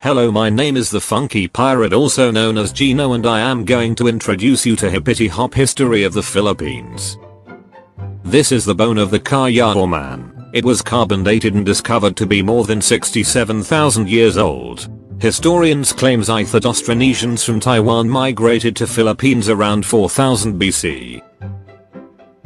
Hello, my name is the Funky Pirate, also known as Gino, and I am going to introduce you to hippity hop history of the Philippines. This is the bone of the Callao man. It was carbon dated and discovered to be more than 67,000 years old. Historians claim that Austronesians from Taiwan migrated to Philippines around 4000 BC.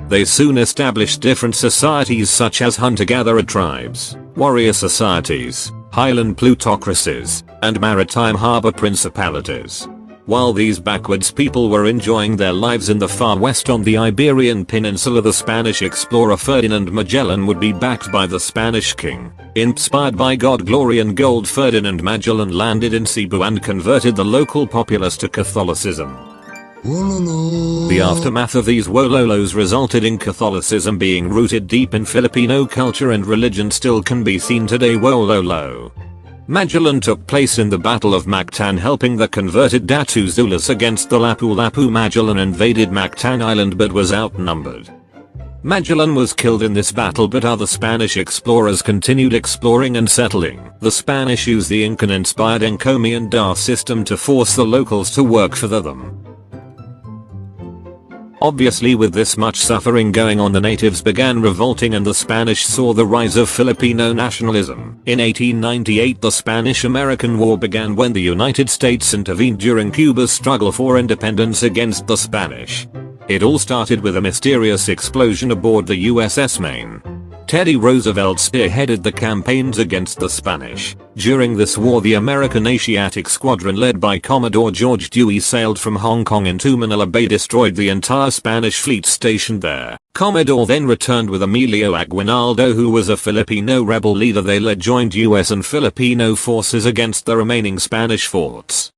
They soon established different societies such as hunter-gatherer tribes, warrior societies, highland plutocracies, and maritime harbor principalities. While these backwards people were enjoying their lives in the far west on the Iberian Peninsula, the Spanish explorer Ferdinand Magellan would be backed by the Spanish king. Inspired by God, glory and gold, Ferdinand Magellan landed in Cebu and converted the local populace to Catholicism. The aftermath of these Wololos resulted in Catholicism being rooted deep in Filipino culture, and religion still can be seen today. Wololo Magellan took place in the Battle of Mactan, helping the converted Datu Zulus against the Lapu-Lapu. Magellan invaded Mactan Island but was outnumbered. Magellan was killed in this battle, but other Spanish explorers continued exploring and settling. The Spanish used the Incan-inspired encomienda system to force the locals to work for them. Obviously, with this much suffering going on, the natives began revolting and the Spanish saw the rise of Filipino nationalism. In 1898, the Spanish-American War began when the United States intervened during Cuba's struggle for independence against the Spanish. It all started with a mysterious explosion aboard the USS Maine. Teddy Roosevelt spearheaded the campaigns against the Spanish. During this war, the American Asiatic Squadron led by Commodore George Dewey sailed from Hong Kong into Manila Bay, destroyed the entire Spanish fleet stationed there. Commodore then returned with Emilio Aguinaldo, who was a Filipino rebel leader. They led joint US and Filipino forces against the remaining Spanish forts.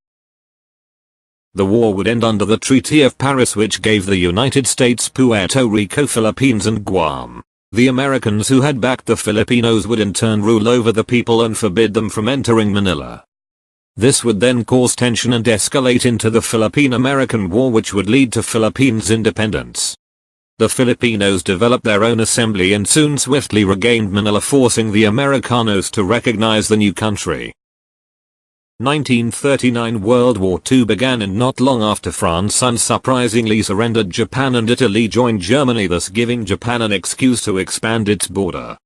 The war would end under the Treaty of Paris, which gave the United States Puerto Rico, Philippines, and Guam. The Americans who had backed the Filipinos would in turn rule over the people and forbid them from entering Manila. This would then cause tension and escalate into the Philippine-American War, which would lead to Philippines' independence. The Filipinos developed their own assembly and soon swiftly regained Manila, forcing the Americanos to recognize the new country. 1939 World War II began, and not long after, France unsurprisingly surrendered. Japan and Italy joined Germany, thus giving Japan an excuse to expand its border.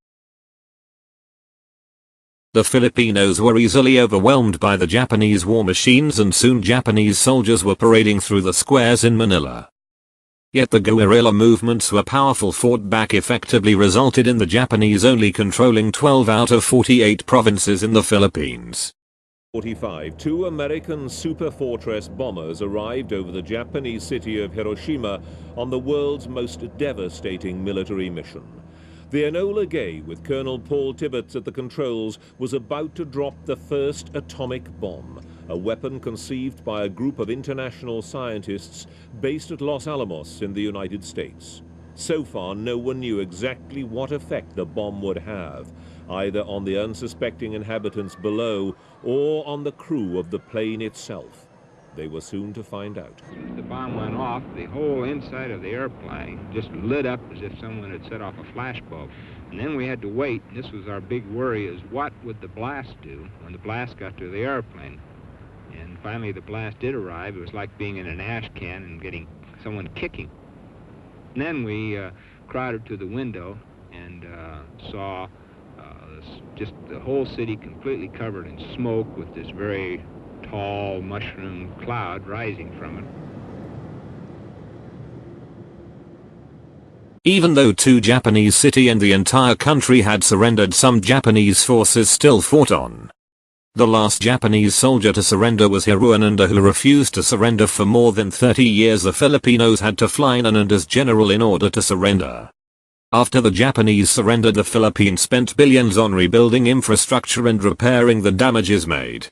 The Filipinos were easily overwhelmed by the Japanese war machines, and soon Japanese soldiers were parading through the squares in Manila. Yet the guerrilla movements were powerful, fought back effectively, resulted in the Japanese only controlling 12 out of 48 provinces in the Philippines. 1945, two American Super Fortress bombers arrived over the Japanese city of Hiroshima on the world's most devastating military mission. The Enola Gay, with Colonel Paul Tibbets at the controls, was about to drop the first atomic bomb, a weapon conceived by a group of international scientists based at Los Alamos in the United States. So far, no one knew exactly what effect the bomb would have, either on the unsuspecting inhabitants below or on the crew of the plane itself. They were soon to find out. As soon as the bomb went off, the whole inside of the airplane just lit up as if someone had set off a flashbulb. And then we had to wait, and this was our big worry, is what would the blast do when the blast got to the airplane? And finally the blast did arrive. It was like being in an ash can and getting someone kicking. And then we crowded to the window and saw just the whole city completely covered in smoke, with this very tall mushroom cloud rising from it. Even though two Japanese cities and the entire country had surrendered, some Japanese forces still fought on. The last Japanese soldier to surrender was Hiruananda, who refused to surrender for more than 30 years. The Filipinos had to fly Ananda's general in order to surrender. After the Japanese surrendered, the Philippines spent billions on rebuilding infrastructure and repairing the damages made.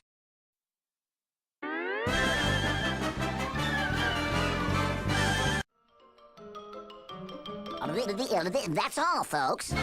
That's all, folks.